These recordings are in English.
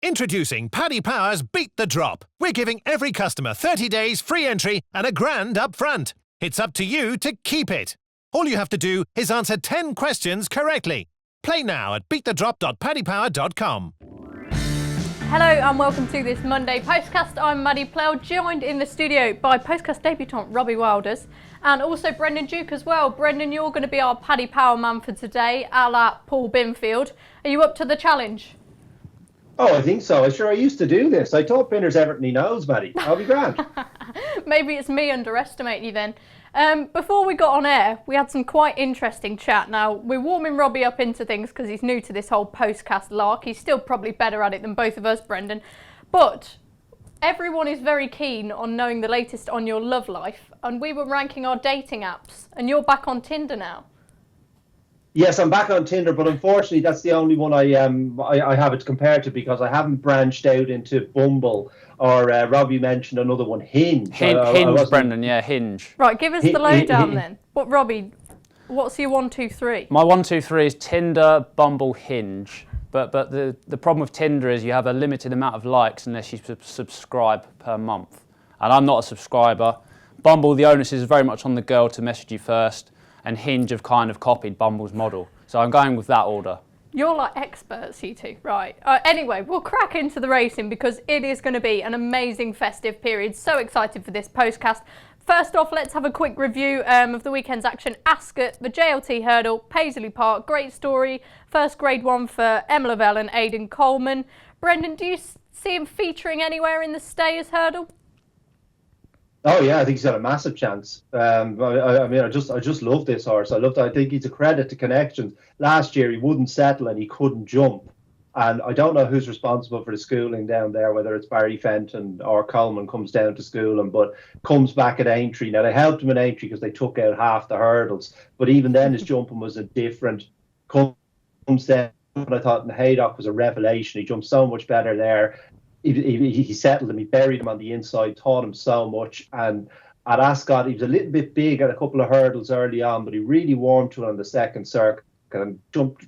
Introducing Paddy Power's Beat the Drop. We're giving every customer 30 days free entry and £1,000 up front. It's up to you to keep it. All you have to do is answer 10 questions correctly. Play now at beatthedrop.paddypower.com. Hello and welcome to this Monday Postcast. I'm Maddie Plough, joined in the studio by Postcast debutant Robbie Wilders and also Brendan Duke as well. Brendan, you're going to be our Paddy Power man for today, a la Paul Binfield. Are you up to the challenge? Oh, I think so. I used to do this. I taught Pinner's everything he knows, Maddie. I'll be grand. Maybe it's me underestimating you then. Before we got on air, we had some quite interesting chat. Now, we're warming Robbie up into things because he's new to this whole Postcast lark. He's still probably better at it than both of us, Brendan. But everyone is very keen on knowing the latest on your love life. And we were ranking our dating apps. And you're back on Tinder now. Yes, I'm back on Tinder, but unfortunately that's the only one I have it compared to because I haven't branched out into Bumble or Robbie mentioned another one, Hinge. Hinge, Brendan, yeah, Hinge. Right, give us the lowdown then. Robbie, what's your 1, 2, 3? My 1, 2, 3 is Tinder, Bumble, Hinge. But the problem with Tinder is you have a limited amount of likes unless you subscribe per month. And I'm not a subscriber. Bumble, the onus is very much on the girl to message you first. And Hinge have kind of copied Bumble's model. So I'm going with that order. You're like experts, you two. Right. Anyway, we'll crack into the racing because it is going to be an amazing festive period. So excited for this postcast. First off, let's have a quick review of the weekend's action. Ascot, the JLT hurdle, Paisley Park. Great story. First grade one for Emma Lavelle and Aidan Coleman. Brendan, do you see him featuring anywhere in the Stayers hurdle? Oh yeah, I think he's got a massive chance. I mean, I just love this horse. I think he's a credit to connections. Last year he wouldn't settle and he couldn't jump, and I don't know who's responsible for the schooling down there, whether it's Barry Fenton or Coleman comes down to school him, but comes back at Aintree. Now they helped him in Aintree because they took out half the hurdles, but even then his jumping was a different. Comes down, and I thought in the Haydock was a revelation. He jumped so much better there. He settled him, he buried him on the inside, taught him so much. And at Ascot, he was a little bit big at a couple of hurdles early on, but he really warmed to it on the second circuit and jumped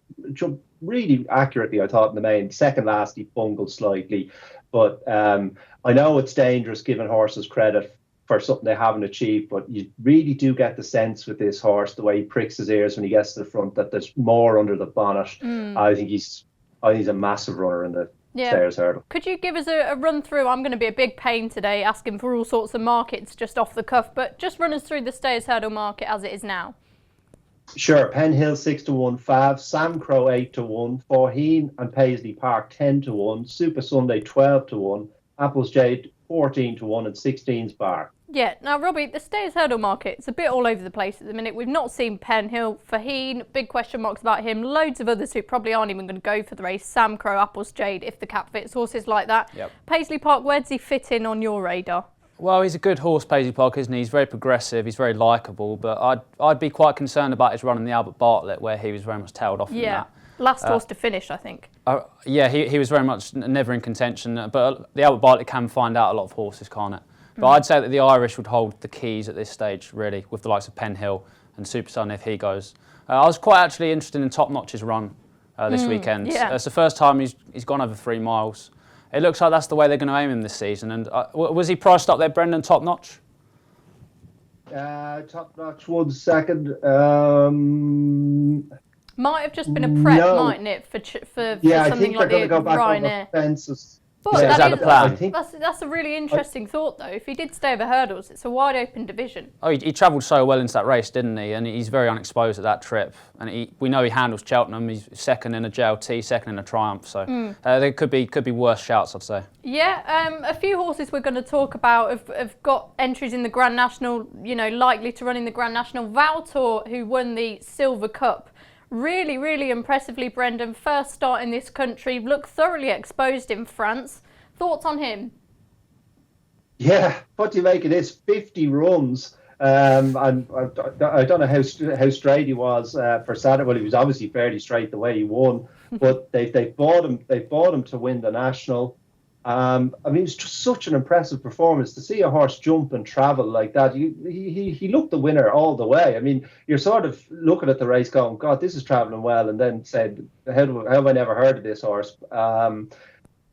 really accurately, I thought, in the main. Second last, he bungled slightly. But I know it's dangerous giving horses credit for something they haven't achieved, but you really do get the sense with this horse, the way he pricks his ears when he gets to the front, that there's more under the bonnet. I think he's a massive runner in the Stayers hurdle. Could you give us a run through? I'm going to be a big pain today asking for all sorts of markets just off the cuff, but just run us through the Stayers hurdle market as it is now. Sure. Penhill 6-1, Fav, Sam Crow 8-1, Forheen and Paisley Park 10-1, Super Sunday 12-1, Apples Jade 14-1, and 16's Bar. Yeah, now Robbie, the Stayers hurdle market, it's a bit all over the place at the minute. We've not seen Penhill, Faheen, big question marks about him, loads of others who probably aren't even going to go for the race, Sam Crow, Apples Jade, if the cap fits, horses like that. Yep. Paisley Park, where does he fit in on your radar? Well, he's a good horse, Paisley Park, isn't he? He's very progressive, he's very likeable, but I'd be quite concerned about his run in the Albert Bartlett, where he was very much tailed off in that. Last horse to finish, I think. Yeah, he was very much never in contention, but the Albert Bartlett can find out a lot of horses, can't it? But I'd say that the Irish would hold the keys at this stage, really, with the likes of Penhill and Super Sun if he goes. I was quite actually interested in Top Notch's run this weekend. Yeah. It's the first time he's gone over 3 miles. It looks like that's the way they're going to aim him this season. And was he priced up there, Brendan, Top Notch? Top Notch 1 second. Might have just been a prep, mightn't it, for something like the Ryanair. Fences. But is that the plan? That's a really interesting thought, though. If he did stay over hurdles, it's a wide open division. Oh, he travelled so well into that race, didn't he? And he's very unexposed at that trip. And we know he handles Cheltenham. He's second in a JLT, second in a Triumph. So there could be worse shouts, I'd say. Yeah, a few horses we're going to talk about have got entries in the Grand National. You know, likely to run in the Grand National. Valtor, who won the Silver Cup. Really, really impressively, Brendan. First start in this country, looked thoroughly exposed in France. Thoughts on him? Yeah, what do you make of this? 50 runs. And I don't know how straight he was for Saturday. Well, he was obviously fairly straight the way he won, but they bought him to win the National. I mean, it's just such an impressive performance to see a horse jump and travel like that. He looked the winner all the way. I mean, you're sort of looking at the race going, God, this is travelling well, and then said, how have I never heard of this horse?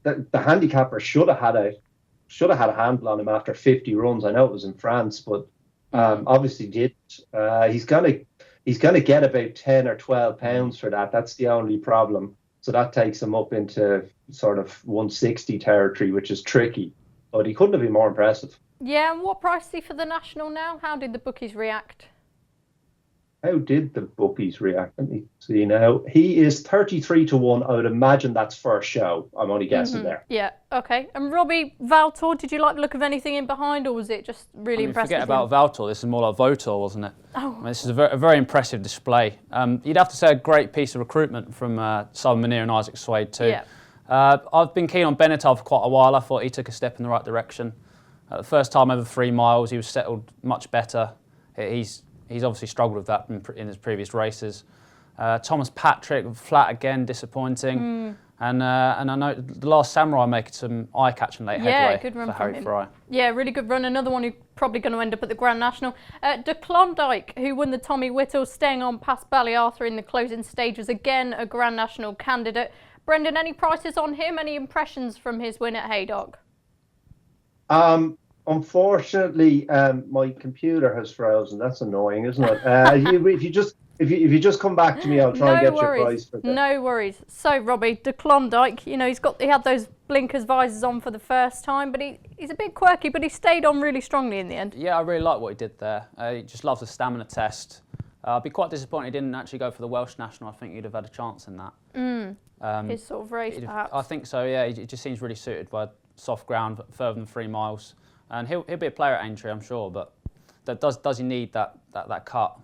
the handicapper should have had a handle on him after 50 runs. I know it was in France, but obviously didn't. He's gonna get about 10 or 12 pounds for that. That's the only problem. So that takes him up into sort of 160 territory, which is tricky. But he couldn't have been more impressive. Yeah, and what price is he for the National now? How did the bookies react? How did the bookies react? Let me see now. He is 33 to 1. I would imagine that's first show. I'm only guessing there. Yeah, okay. And Robbie, Valtor, did you like the look of anything in behind, or was it just really impressive? Forget about Valtor. This is more like Votor, wasn't it? Oh. I mean, this is a very impressive display. You'd have to say a great piece of recruitment from Simon Minear and Isaac Swade too. Yeah. I've been keen on Benatar for quite a while. I thought he took a step in the right direction. The first time over 3 miles, he was settled much better. He's obviously struggled with that in his previous races. Thomas Patrick, flat again, disappointing. And I know the last Samurai making some eye-catching late headway good run for from Harry him. Fry. Yeah, really good run. Another one who's probably going to end up at the Grand National. De Klondike, who won the Tommy Whittle, staying on past Ballyarthur in the closing stages. Again, a Grand National candidate. Brendan, any prices on him? Any impressions from his win at Haydock? Unfortunately, my computer has frozen. That's annoying, isn't it? If you just come back to me, I'll try and get your price for that. No worries. So, Robbie, De Klondike, he had those blinkers visors on for the first time, but he's a bit quirky, but he stayed on really strongly in the end. Yeah, I really like what he did there. He just loves the stamina test. I'd be quite disappointed he didn't actually go for the Welsh National. I think he'd have had a chance in that. His sort of race, perhaps. I think so, yeah. He just seems really suited by soft ground further than 3 miles. And he'll be a player at Aintree, I'm sure, but does he need that cut?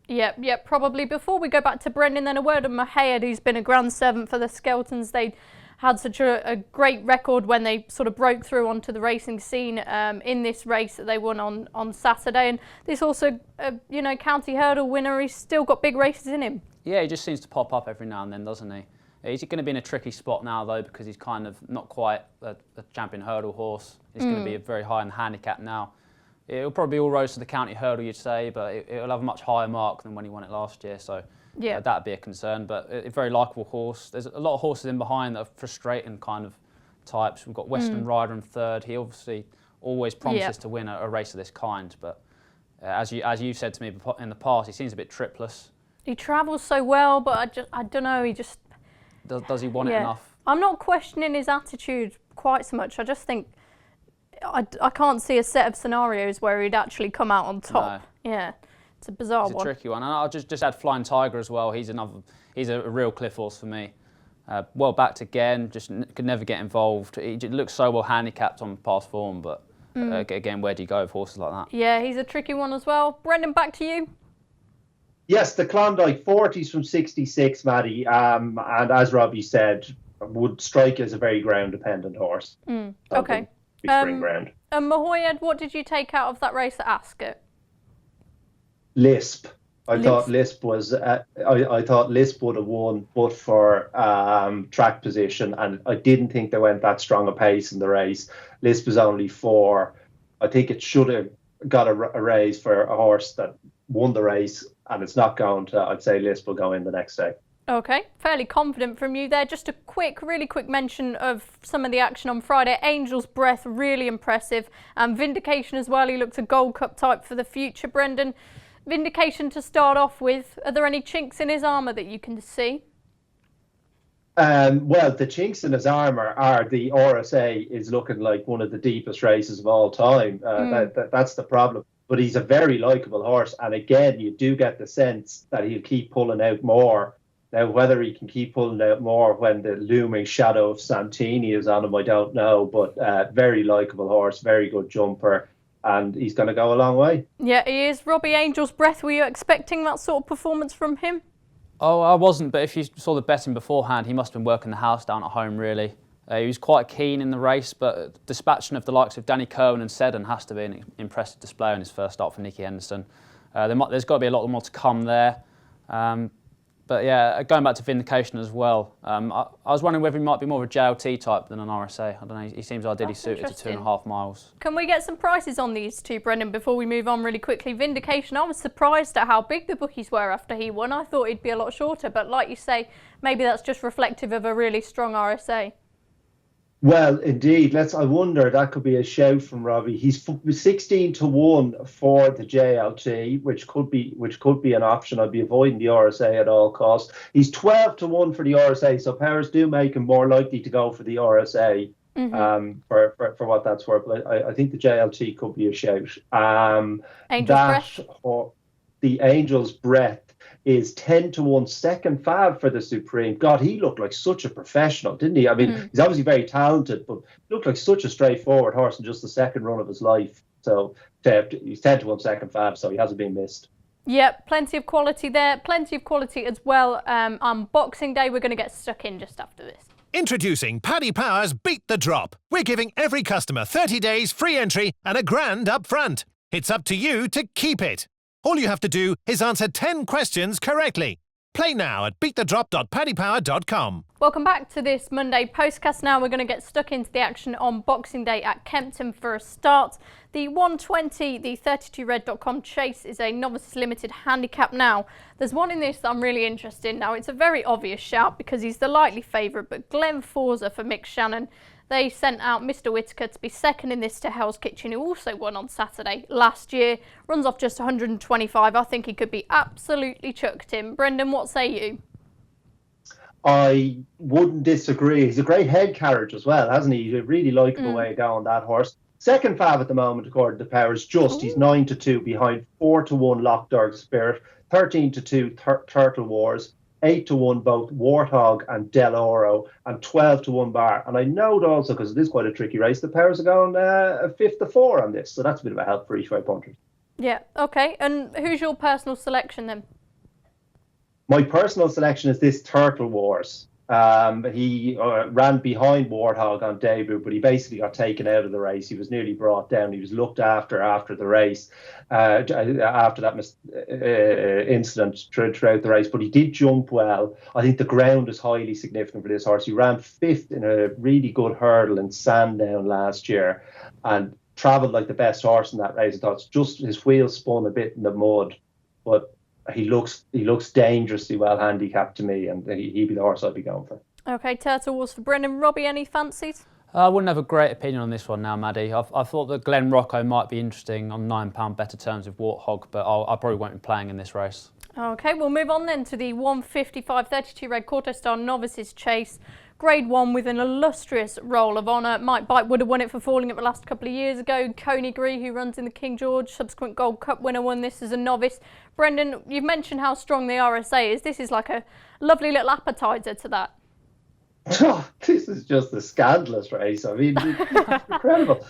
Yeah, probably. Before we go back to Brendan, then a word on Mahayad, who's been a grand servant for the Skeltons. They had such a great record when they sort of broke through onto the racing scene in this race that they won on Saturday. And this also, county hurdle winner, he's still got big races in him. Yeah, he just seems to pop up every now and then, doesn't he? He's going to be in a tricky spot now, though, because he's kind of not quite a champion hurdle horse. He's going to be very high in the handicap now. It'll probably all rose to the county hurdle, you'd say, but it'll have a much higher mark than when he won it last year. So that'd be a concern. But a very likeable horse. There's a lot of horses in behind that are frustrating kind of types. We've got Western Rider in third. He obviously always promises to win a race of this kind. But as you said to me in the past, he seems a bit tripless. He travels so well, but I don't know. He just does he want it enough? I'm not questioning his attitude quite so much. I just think I can't see a set of scenarios where he'd actually come out on top. No. Yeah, it's a bizarre one. It's a tricky one. And I'll just add Flying Tiger as well. He's a real cliff horse for me. Well backed again, just could never get involved. He looks so well handicapped on past form, but again, where do you go with horses like that? Yeah, he's a tricky one as well. Brendan, back to you. Yes, the Klondike, 40s from 66, Maddie. And as Robbie said, would strike as a very ground-dependent horse. Okay. Spring ground. And Mahayad, what did you take out of that race at Ascot? Lisp. I thought Lisp would have won, but for track position, and I didn't think they went that strong a pace in the race. Lisp was only 4. I think it should have got a raise for a horse that won the race, and it's not going to. I'd say Lisp will go in the next day. Okay, fairly confident from you there. Just a really quick mention of some of the action on Friday. Angel's Breath, really impressive. And Vindication as well. He looks a Gold Cup type for the future. Brendan, Vindication to start off with. Are there any chinks in his armour that you can see? Well, the chinks in his armour are the RSA is looking like one of the deepest races of all time. That's the problem. But he's a very likeable horse. And again, you do get the sense that he'll keep pulling out more. Now, whether he can keep pulling out more when the looming shadow of Santini is on him, I don't know. But very likeable horse, very good jumper, and he's going to go a long way. Yeah, he is. Robbie, Angel's Breath, were you expecting that sort of performance from him? Oh, I wasn't, but if you saw the betting beforehand, he must have been working the house down at home, really. He was quite keen in the race, but dispatching of the likes of Danny Cohen and Seddon has to be an impressive display on his first start for Nicky Henderson. There's got to be a lot more to come there. But yeah, going back to Vindication as well, I was wondering whether he might be more of a JLT type than an RSA. I don't know, he seems ideally suited to 2.5 miles. Can we get some prices on these two, Brendan, before we move on really quickly? Vindication, I was surprised at how big the bookies were after he won. I thought he'd be a lot shorter, but like you say, maybe that's just reflective of a really strong RSA. Well, indeed. I wonder, that could be a shout from Robbie. He's 16-1 for the JLT, which could be an option. I'd be avoiding the RSA at all costs. He's 12-1 for the RSA, so powers do make him more likely to go for the RSA. For what that's worth. But I think the JLT could be a shout. Angel's Breath. The Angel's Breath is 10-1 second fab for the Supreme. God, he looked like such a professional, didn't he? I mean, he's obviously very talented, but looked like such a straightforward horse in just the second run of his life. So he's 10-1 second fab, so he hasn't been missed. Yep, plenty of quality there. Plenty of quality as well. On Boxing Day, we're going to get stuck in just after this. Introducing Paddy Power's Beat the Drop. We're giving every customer 30 days free entry and a grand up front. It's up to you to keep it. All you have to do is answer 10 questions correctly. Play now at beatthedrop.paddypower.com. Welcome back to this Monday Postcast. Now we're going to get stuck into the action on Boxing Day at Kempton for a start. The 120, the 32red.com Chase is a novices limited handicap now. There's one in this that I'm really interested in. Now it's a very obvious shout because he's the likely favourite, but Glenn Forza for Mick Shannon. They sent out Mr. Whitaker to be second in this to Hell's Kitchen, who also won on Saturday last year. Runs off just 125. I think he could be absolutely chucked in. Brendan, what say you? I wouldn't disagree. He's a great head carriage as well, hasn't he? He's a really likeable way to go on that horse. Second fab at the moment, according to Powers, he's 9-2 behind 4-1 Lockdog Spirit, 13-2 Turtle Wars, 8-1 both Warthog and Del Oro, and 12-1 Bar. And I know also, because it is quite a tricky race, the Powers are going 5-4 on this, so that's a bit of a help for each way punters. Yeah, okay. And who's your personal selection then? My personal selection is this Turtle Wars. He ran behind Warthog on debut, but he basically got taken out of the race. He was nearly brought down. He was looked after the race, after that incident throughout the race. But he did jump well. I think the ground is highly significant for this horse. He ran 5th in a really good hurdle in Sandown last year and travelled like the best horse in that race. I thought just his wheels spun a bit in the mud, but he looks dangerously well handicapped to me, and he'd be the horse I'd be going for. Okay, Turtle Wars for Brendan. Robbie, any fancies? I wouldn't have a great opinion on this one now, Maddie. I thought that Glen Rocco might be interesting on £9 better terms with Warthog, but I probably won't be playing in this race. Okay, we'll move on then to the 155 32 Red Quarter Star Novices Chase. Grade 1 with an illustrious roll of honour. Mike Bite would have won it for falling it the last couple of years ago. Coney Gree, who runs in the King George, subsequent Gold Cup winner, won this as a novice. Brendan, you've mentioned how strong the RSA is. This is like a lovely little appetizer to that. Oh, this is just a scandalous race. I mean, it's incredible.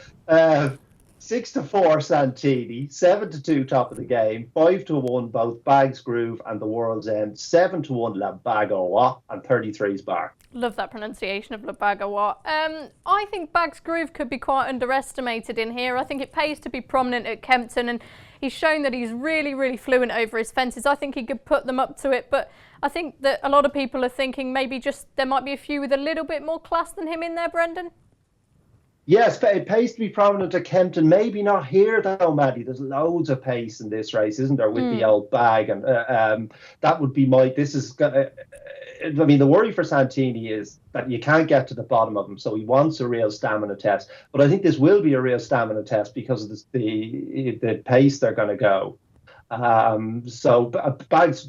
6-4 Santini, 7-2 top of the game, 5-1 both Bags Groove and the World's End, 7-1 La Bagoa, and 33's Bar. Love that pronunciation of La Bagoa. I think Bags Groove could be quite underestimated in here. I think it pays to be prominent at Kempton, and he's shown that he's really, really fluent over his fences. I think he could put them up to it, but I think that a lot of people are thinking maybe just there might be a few with a little bit more class than him in there, Brendan. Yes, it pays to be prominent at Kempton. Maybe not here, though, Maddie. There's loads of pace in this race, isn't there, with the old bag? And that would be the worry for Santini is that you can't get to the bottom of him, so he wants a real stamina test. But I think this will be a real stamina test because of the pace they're going to go. Bags,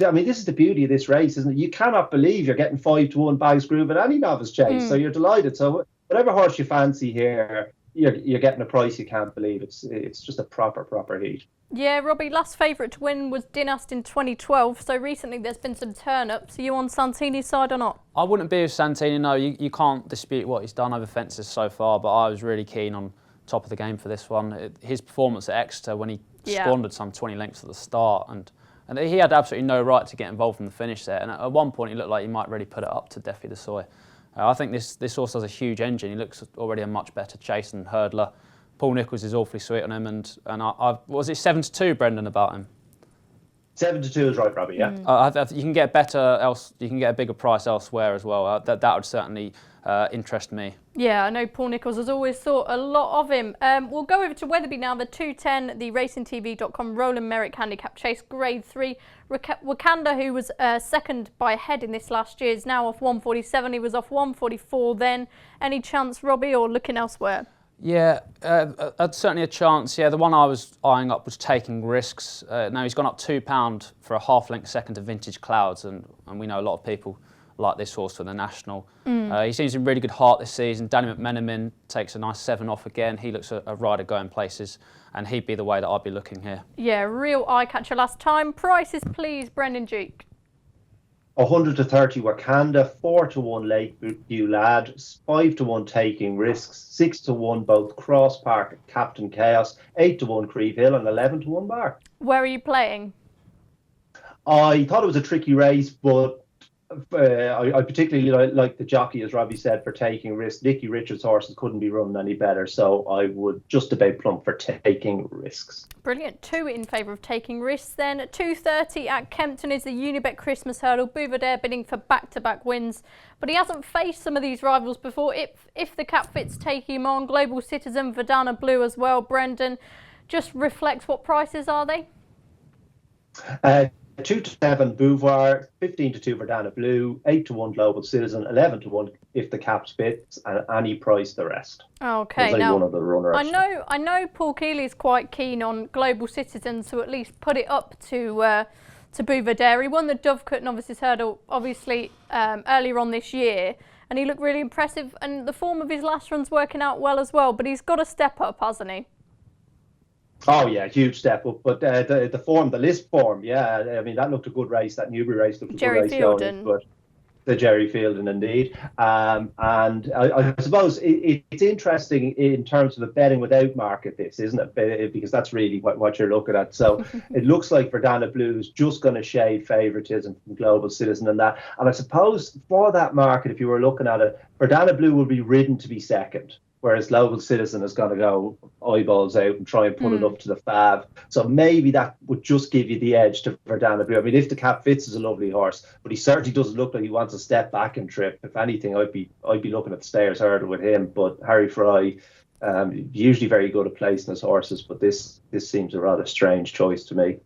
I mean, this is the beauty of this race, isn't it? You cannot believe you're getting 5-1 Bags Groove at any novice chase, so you're delighted. So whatever horse you fancy here, you're getting a price you can't believe. It's just a proper heat. Yeah, Robbie, last favourite to win was Dinast in 2012, so recently there's been some turn-ups. Are you on Santini's side or not? I wouldn't be with Santini, no. You can't dispute what he's done over fences so far, but I was really keen on top of the game for this one. His performance at Exeter when he squandered some 20 lengths at the start, and he had absolutely no right to get involved in the finish there, and at one point he looked like he might really put it up to Defi the Soy. I think this horse has a huge engine. He looks already a much better chase and hurdler. Paul Nicholls is awfully sweet on him, and I was it 7-2, Brendan, about him? 7-2 is right, Robbie. Yeah. You can get you can get a bigger price elsewhere as well. That would certainly interest me. Yeah, I know Paul Nicholls has always thought a lot of him. We'll go over to Wetherby now. The 210, the RacingTV.com Roland Merrick Handicap Chase Grade 3. Wakanda, who was second by a head in this last year, is now off 147. He was off 144 then. Any chance, Robbie, or looking elsewhere? Yeah, certainly a chance. Yeah, the one I was eyeing up was Taking Risks. Now he's gone up £2 for a half-length second to Vintage Clouds, and we know a lot of people like this horse for the National. He seems in really good heart this season. Danny McMenamin takes a nice 7 off again. He looks a rider going places, and he'd be the way that I'd be looking here. Yeah, real eye-catcher last time. Prices, please, Brendan Duke. 100 to 30 Wakanda, 4 to 1 Lakeview Lad, 5 to 1 Taking Risks, 6 to 1 both Cross Park, Captain Chaos, 8 to 1 Creve Hill, and 11 to 1 Bar. Where are you playing? I thought it was a tricky race, but I particularly like the jockey, as Robbie said, for Taking Risks. Nicky Richards' horses couldn't be running any better, so I would just about plump for Taking Risks. Brilliant. 2 in favour of Taking Risks then. At 2:30 at Kempton is the Unibet Christmas Hurdle. Bouvardere bidding for back-to-back wins, but he hasn't faced some of these rivals before. If the cap fits taking him on, Global Citizen, Verdana Blue as well, Brendan, just reflects what prices are they? 2 to 7 Beauvoir, 15 to 2 Verdana Blue, 8 to 1 Global Citizen, 11 to 1 if the cap fits, and any price the rest. Okay, like now one of the runners. I know Paul Keeley's quite keen on Global Citizen to at least put it up to Bouvardere. He won the Dovecote Novices Hurdle obviously earlier on this year, and he looked really impressive, and the form of his last run's working out well as well, but he's got to step up, hasn't he? Oh yeah, huge step up. But the form, the list form, yeah. I mean, that looked a good race. That Newbury race looked a good race going. But the Jerry Fielding, indeed. And I suppose it's interesting in terms of the betting without market, this, isn't it? Because that's really what you're looking at. So it looks like Verdana Blue's just going to shade favouritism from Global Citizen and that. And I suppose for that market, if you were looking at it, Verdana Blue will be ridden to be second, whereas Global Citizen is going to go eyeballs out and try and put it up to the fav. So maybe that would just give you the edge to Verdana Blue. I mean, if the cap fits, is a lovely horse, but he certainly doesn't look like he wants to step back and trip. If anything, I'd be looking at the Stayers Hurdle with him. But Harry Fry, usually very good at placing his horses, but this seems a rather strange choice to me.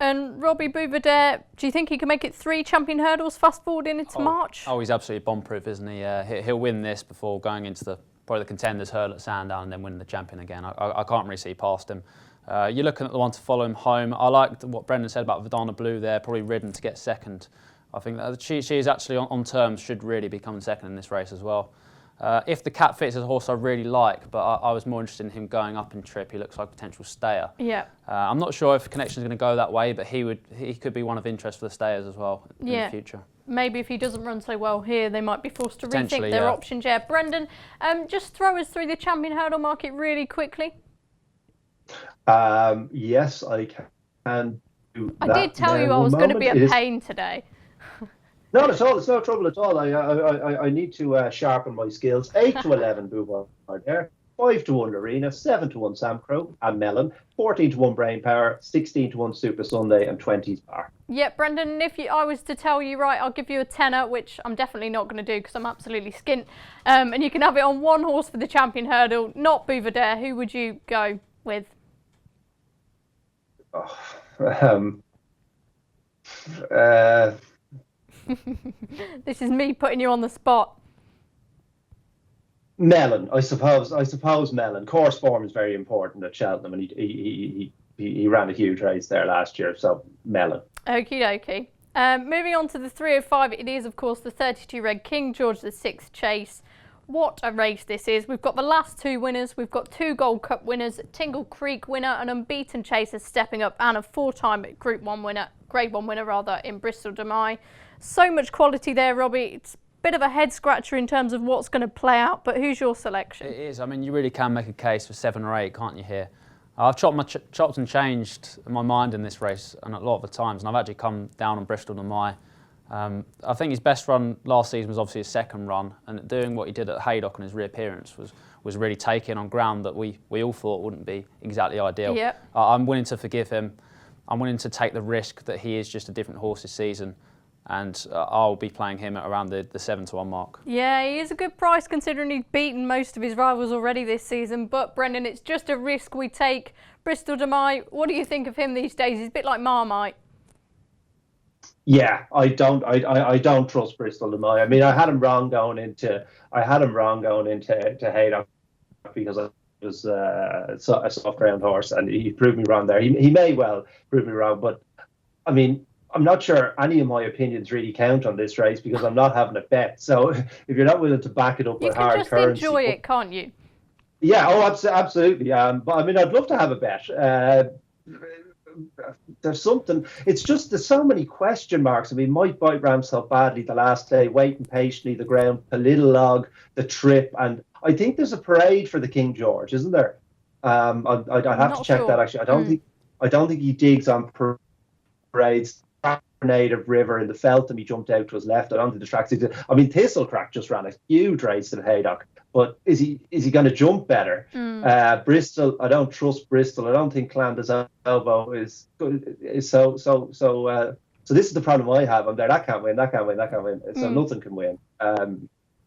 And Robbie Bouvardere, do you think he can make it 3 champion hurdles fast forwarding into March? Oh, he's absolutely bomb-proof, isn't he? He'll win this before going into probably the Contenders Hurdle at Sandown and then winning the champion again. I can't really see past him. You're looking at the one to follow him home. I liked what Brendan said about Verdana Blue there, probably ridden to get second. I think that she is actually on terms, should really be coming second in this race as well. If the cap fits, is a horse I really like, but I was more interested in him going up in trip. He looks like a potential stayer. Yeah. I'm not sure if Connection's going to go that way, but he could be one of interest for the stayers as well in the future. Maybe if he doesn't run so well here, they might be forced to rethink their options. Yeah, Brendan, just throw us through the champion hurdle market really quickly. Yes, I can do that. I did tell you I was going to be a pain today. Not at all. It's no trouble at all. I need to sharpen my skills. 8 to 11 Beauvoir there. 5 to 1 Arena, 7 to 1 Sam Crow and Mellon, 14 to 1 Brain Power, 16 to 1 Super Sunday, and 20's Bar. Yeah, Brendan, if I was to tell you, right, I'll give you a tenner, which I'm definitely not going to do because I'm absolutely skint. And you can have it on one horse for the champion hurdle, not Bouvardere. Who would you go with? This is me putting you on the spot. Mellon, I suppose Mellon. Course form is very important at Cheltenham, and he ran a huge race there last year, so Mellon. Okie dokie. Moving on to the 305, it is of course the 32 Red King George VI Chase. What a race this is. We've got the last 2 winners, we've got 2 Gold Cup winners, Tingle Creek winner, an unbeaten chaser stepping up, and a 4-time Group 1 winner, Grade 1 winner rather, in Bristol de Mai. So much quality there, Robbie. It's bit of a head scratcher in terms of what's going to play out, but who's your selection? It is. I mean, you really can make a case for 7 or 8, can't you, here? I've chopped and changed my mind in this race and a lot of the times, and I've actually come down on Bristol de Mai. I think his best run last season was obviously his second run, and doing what he did at Haydock on his reappearance was really taking on ground that we all thought wouldn't be exactly ideal. Yep. I'm willing to forgive him. I'm willing to take the risk that he is just a different horse this season, and I'll be playing him at around the 7-1 mark. Yeah, he is a good price considering he's beaten most of his rivals already this season. But Brendan, it's just a risk we take. Bristol De Mai, what do you think of him these days? He's a bit like Marmite. Yeah, I don't trust Bristol De Mai. I mean, I had him wrong going into Haydock because I was a soft ground horse, and he proved me wrong there. He may well prove me wrong, but I mean, I'm not sure any of my opinions really count on this race because I'm not having a bet. So if you're not willing to back it up with hard currency, you can just enjoy it, can't you? Yeah, absolutely. But I mean, I'd love to have a bet. There's something. It's just there's so many question marks. I mean, might Bite ran so badly the last day, waiting patiently the ground, Politolog, the trip, and I think there's a parade for the King George, isn't there? I'd have to check that actually. I don't think he digs on parades. Native River in the Feltham, he jumped out to his left. I don't think the track's. I mean, Thistlecrack just ran a huge race in Haydock, but is he going to jump better? Bristol, I don't trust Bristol. I don't think Clandis Elbow is so. So this is the problem I have. I'm there. That can't win. So nothing can win.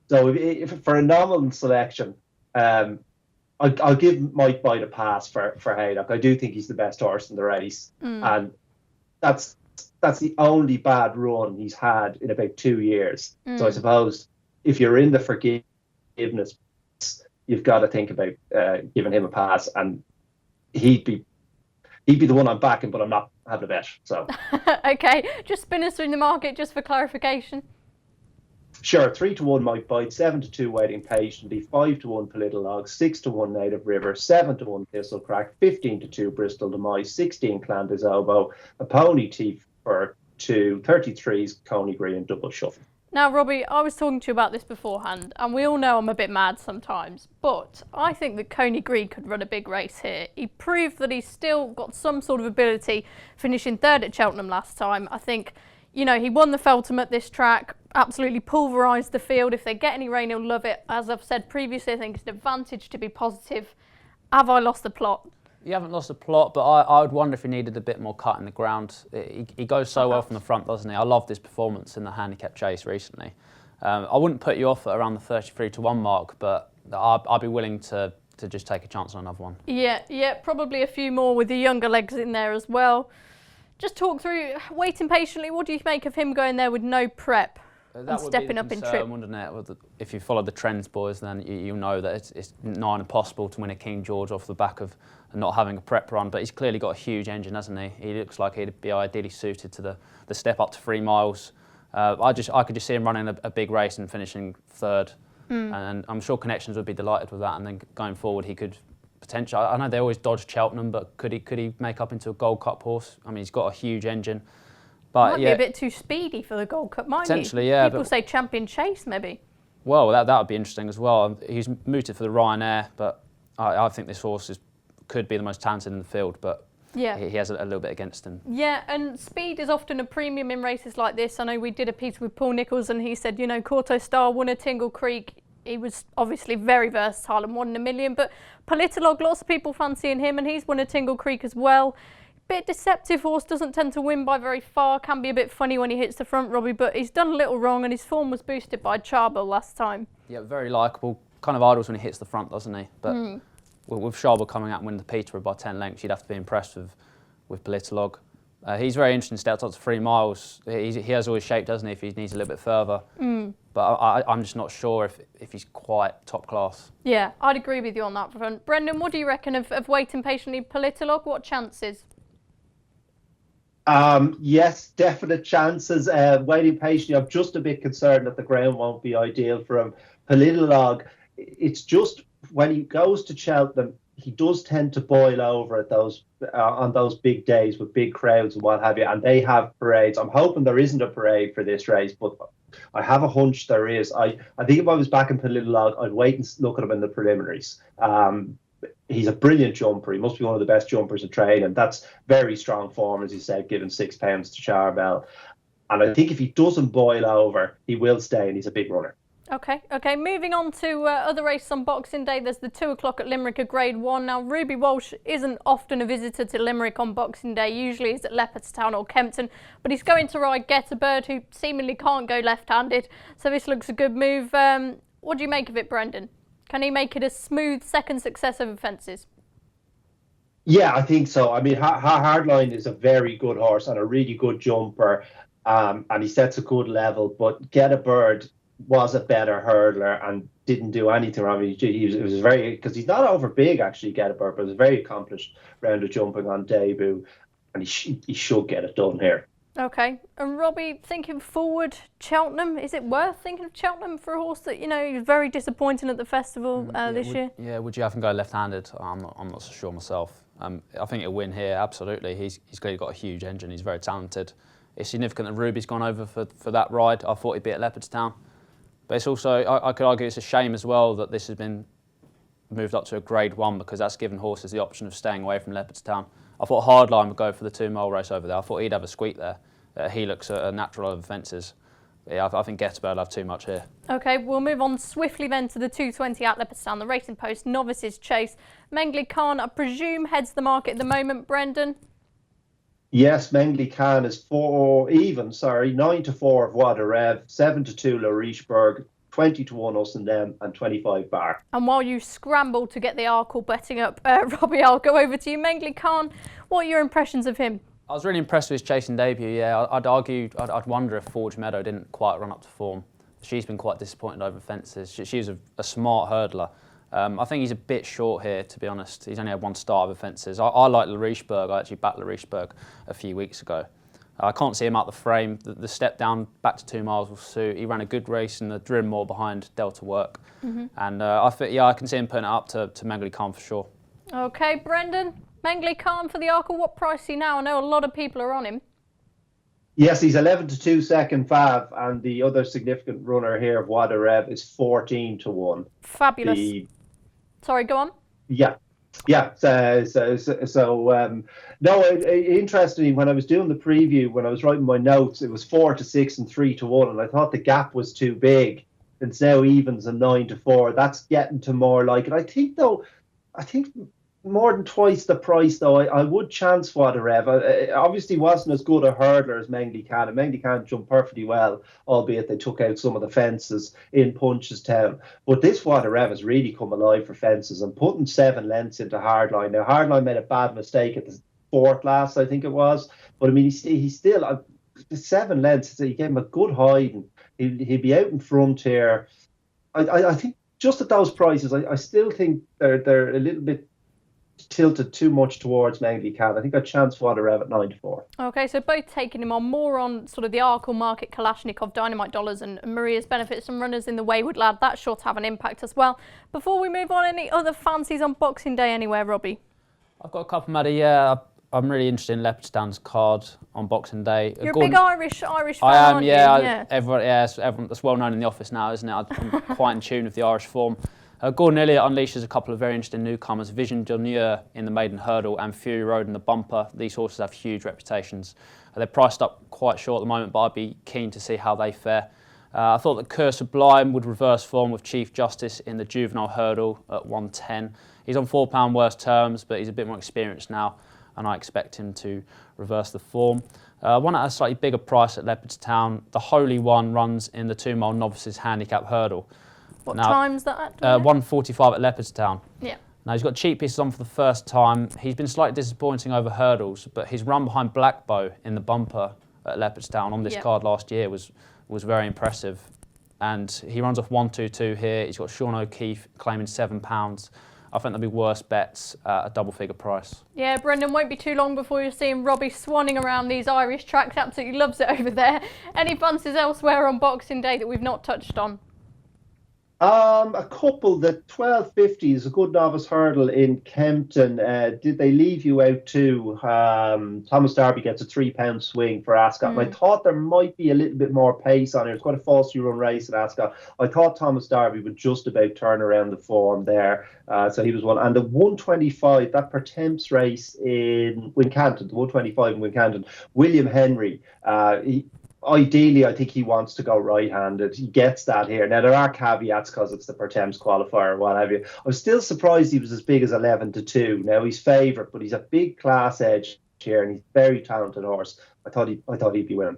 So if for a nominal selection, I'll give Mike Bite a pass for Haydock. I do think he's the best horse in the race, and that's the only bad run he's had in about 2 years. So I suppose if you're in the forgiveness, you've got to think about giving him a pass, and he'd be the one I'm backing, but I'm not having a bet. So okay, just spin us through the market just for clarification. Sure, 3-1 Mike Bite, 7-2 Waiting Patiently, 5-1 Politolog, 6-1 Native River, 7-1 Thistlecrack, 15-2 Bristol De Mai, 16 Clandis Elbow, a Pony T for 2, 33's Coney Green Double Shuffle. Now, Robbie, I was talking to you about this beforehand, and we all know I'm a bit mad sometimes, but I think that Coney Green could run a big race here. He proved that he's still got some sort of ability, finishing third at Cheltenham last time. I think, you know, he won the Feltham at this track, absolutely pulverised the field. If they get any rain, he'll love it. As I've said previously, I think it's an advantage to be positive. Have I lost the plot? You haven't lost the plot, but I would wonder if he needed a bit more cut in the ground. He goes so well from the front, doesn't he? I love this performance in the handicap chase recently. I wouldn't put you off at around the 33-1 mark, but I'd be willing to just take a chance on another one. Yeah, probably a few more with the younger legs in there as well. Just talk through Waiting Patiently. What do you make of him going there with no prep and stepping up in trip? Wouldn't it? If you follow the trends, boys, then you know that it's nigh impossible to win a King George off the back of not having a prep run. But he's clearly got a huge engine, hasn't he? He looks like he'd be ideally suited to the step up to 3 miles. I could just see him running a big race and finishing third. And I'm sure Connections would be delighted with that. And then going forward, he could potentially. I know they always dodge Cheltenham, but could he make up into a Gold Cup horse? I mean, he's got a huge engine. But might be a bit too speedy for the Gold Cup, might potentially, yeah. People say Champion Chase, maybe. Well, that would be interesting as well. He's mooted for the Ryanair, but I think this horse could be the most talented in the field, but yeah, he has a little bit against him. Yeah, and speed is often a premium in races like this. I know we did a piece with Paul Nicholls, and he said, you know, Corto Star won a Tingle Creek. He was obviously very versatile and 1 in a million, but Politolog, lots of people fancying him, and he's won a Tingle Creek as well. Bit deceptive horse, doesn't tend to win by very far, can be a bit funny when he hits the front, Robbie, but he's done a little wrong, and his form was boosted by Charbel last time. Yeah, very likeable, kind of idles when he hits the front, doesn't he? But with Charbel coming out and winning the Peterborough by 10 lengths, you'd have to be impressed with Politolog. He's very interesting, steps up to 3 miles. He has always shaped, doesn't he, if he needs a little bit further. But I'm just not sure if he's quite top class. Yeah, I'd agree with you on that front. Brendan, what do you reckon of Waiting Patiently Politolog? What chances? Yes, definite chances. Waiting Patiently, I'm just a bit concerned that the ground won't be ideal for him. Politolog, it's just when he goes to Cheltenham, he does tend to boil over at those on those big days with big crowds and what have you, and they have parades. I'm hoping there isn't a parade for this race, but I have a hunch there is. I think if I was back in Politolog, I'd wait and look at him in the preliminaries. He's a brilliant jumper. He must be one of the best jumpers in trade, and that's very strong form, as you said, given £6 to Charbel. And I think if he doesn't boil over, he will stay, and he's a big runner. Okay. Moving on to other races on Boxing Day. There's the 2 o'clock at Limerick, a Grade 1. Now, Ruby Walsh isn't often a visitor to Limerick on Boxing Day. Usually he's at Leopardstown or Kempton. But he's going to ride Get a Bird, who seemingly can't go left-handed. So this looks a good move. What do you make of it, Brendan? Can he make it a smooth second success over fences? Yeah, I think so. I mean, Hardline is a very good horse and a really good jumper. And he sets a good level. But Get a Bird was a better hurdler and didn't do anything wrong. It was very, because he's not over big actually, Get a Bird, but it was very accomplished round of jumping on debut, and he should get it done here. Okay, and Robbie, thinking forward, Cheltenham, is it worth thinking of Cheltenham for a horse that, he was very disappointing at the festival this year? Yeah, would you have him go left-handed? I'm not so sure myself. I think he'll win here, absolutely. He's clearly got a huge engine, he's very talented. It's significant that Ruby's gone over for that ride. I thought he'd be at Leopardstown. But it's also, I could argue it's a shame as well that this has been moved up to a Grade 1, because that's given horses the option of staying away from Leopardstown. I thought Hardline would go for the 2-mile race over there. I thought he'd have a squeak there. He looks a natural over fences. But yeah, I think Get a Bird will have too much here. Okay, we'll move on swiftly then to the 2:20 at Leopardstown, the Racing Post Novices Chase. Mengley Khan, I presume, heads the market at the moment, Brendan? Yes, Mengley Khan is 9-4 of Wada Rev, 7-2 Laurishberg, 20-1 Us and Them, and 25 Bar. And while you scramble to get the Arkle betting up, Robbie, I'll go over to you. Mengley Khan, what are your impressions of him? I was really impressed with his chasing debut, yeah. I'd wonder if Forge Meadow didn't quite run up to form. She's been quite disappointed over fences. She's a smart hurdler. I think he's a bit short here, to be honest. He's only had one start over fences. I like Laurishberg. I actually backed Laurishberg a few weeks ago. I can't see him out the frame. The step down back to 2 miles will suit. He ran a good race in the Drimmoor behind Delta Work. And I can see him putting it up to Mengley Khan for sure. Okay, Brendan, Mengley Khan for the Arkle. What price is he now? I know a lot of people are on him. Yes, he's 11-2 second fav, and the other significant runner here of Wada Rev is 14-1. Fabulous. Sorry, go on. Yeah. Interestingly, when I was doing the preview, when I was writing my notes, it was 4-6 and 3-1, and I thought the gap was too big. It's now evens and 9-4. That's getting to more like it. I think more than twice the price, though. I would chance Wada Rev. It obviously wasn't as good a hurdler as Mengley Khan, and Mengley Khan jumped perfectly well, albeit they took out some of the fences in Punchestown. But this Wada Rev has really come alive for fences and putting 7 lengths into Hardline. Now, Hardline made a bad mistake at the 4th last, I think it was. But I mean, he's still 7 lengths. He gave him a good hide, and he'd be out in front here. I think just at those prices, I still think they're a little bit tilted too much towards Mengley Khan. I think I chance Wada Rev at 9-4. Okay, so both taking him on more on sort of the Arkle market, Kalashnikov, Dynamite Dollars and Maria's Benefits, and runners in the Wayward Lad. That sure to have an impact as well. Before we move on, any other fancies on Boxing Day anywhere, Robbie? I've got a couple, Maddie. Yeah, I'm really interested in Leopardstown's card on Boxing Day. You're a big Irish fan, I am, aren't yeah. you? Everyone, that's well known in the office now, isn't it? I'm quite in tune with the Irish form. Gordon Elliott unleashes a couple of very interesting newcomers, Vision d'Honneur in the maiden hurdle and Fury Road in the bumper. These horses have huge reputations. They're priced up quite short at the moment, but I'd be keen to see how they fare. I thought that Cur Sublime would reverse form with Chief Justice in the juvenile hurdle at 110. He's on £4 worse terms, but he's a bit more experienced now, and I expect him to reverse the form. One at a slightly bigger price at Leopardstown. The Holy One runs in the 2 mile novices handicap hurdle. What time's that at? 1:45 at Leopardstown. Yeah. Now, he's got cheap pieces on for the first time. He's been slightly disappointing over hurdles, but his run behind Blackbow in the bumper at Leopardstown on this card last year was very impressive. And he runs off 1-2-2 here. He's got Sean O'Keefe claiming £7. I think there'll be worse bets at a double-figure price. Yeah, Brendan, won't be too long before you're seeing Robbie swanning around these Irish tracks. Absolutely loves it over there. Any fancies elsewhere on Boxing Day that we've not touched on? A couple. The 1250 is a good novice hurdle in Kempton. Did they leave you out too? Thomas Darby gets a £3 swing for Ascot. And I thought there might be a little bit more pace on it. It's quite a falsely run race at Ascot. I thought Thomas Darby would just about turn around the form there. So he was one. And the 125, that Pertemps race in Wincanton, the 125 in Wincanton, William Henry, ideally, I think he wants to go right-handed. He gets that here. Now, there are caveats because it's the Pertemps qualifier or what have you. I was still surprised he was as big as 11-2. Now, he's favourite, but he's a big class edge here, and he's a very talented horse. I thought he'd be winning.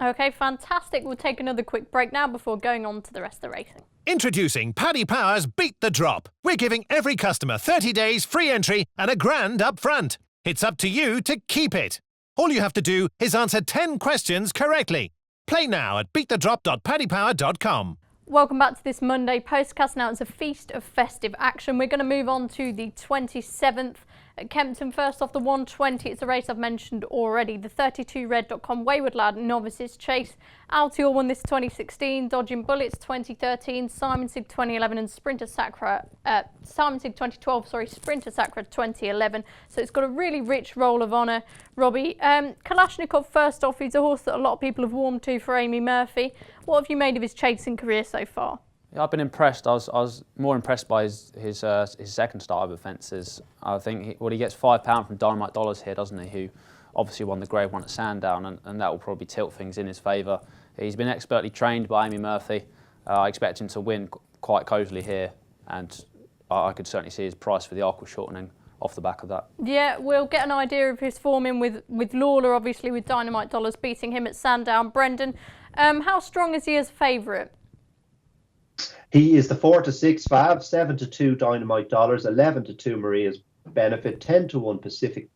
Okay, fantastic. We'll take another quick break now before going on to the rest of the racing. Introducing Paddy Power's Beat the Drop. We're giving every customer 30 days free entry and a grand up front. It's up to you to keep it. All you have to do is answer 10 questions correctly. Play now at beatthedrop.paddypower.com. Welcome back to this Monday Postcast. Now it's a feast of festive action. We're going to move on to the 27th at Kempton. First off, the 120. It's a race I've mentioned already. The 32red.com Wayward Lad Novices Chase. Altior won this 2016. Dodging Bullets 2013. Simon Sig 2011 and Sprinter Sacra. Simon Sig 2012. Sorry, Sprinter Sacra 2011. So it's got a really rich roll of honour. Robbie, Kalashnikov. First off, he's a horse that a lot of people have warmed to for Amy Murphy. What have you made of his chasing career so far? Yeah, I've been impressed. I was more impressed by his second start of fences. I think he gets £5 from Dynamite Dollars here, doesn't he? Who obviously won the Grade 1 at Sandown, and that will probably tilt things in his favour. He's been expertly trained by Amy Murphy. I expect him to win quite cosily here, and I could certainly see his price for the Arkle shortening off the back of that. Yeah, we'll get an idea of his form in with Lawler, obviously, with Dynamite Dollars beating him at Sandown. Brendan, how strong is he as favourite? He is the 4-6 Fav, 7-2 Dynamite Dollars, 11-2 Maria's Benefit, 10-1 Pacific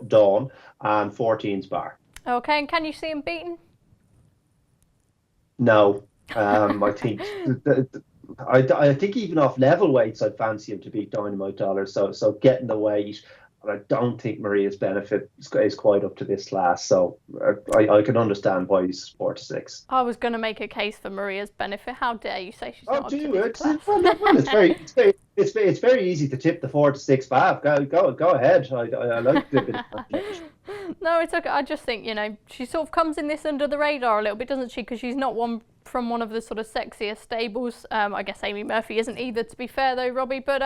Dawn, and 14's Bar. Okay, and can you see him beaten? No, I think I think even off level weights, I'd fancy him to beat Dynamite Dollars. So getting the weight, and I don't think Maria's Benefit is quite up to this class. So I can understand why he's 4-6. I was going to make a case for Maria's Benefit. How dare you say she's not up to this class? Well, it's very easy to tip the 4-6 Fav. Go ahead. I like the bit of No, it's okay. I just think, she sort of comes in this under the radar a little bit, doesn't she? Because she's not one from one of the sort of sexier stables. I guess Amy Murphy isn't either, to be fair, though, Robbie. But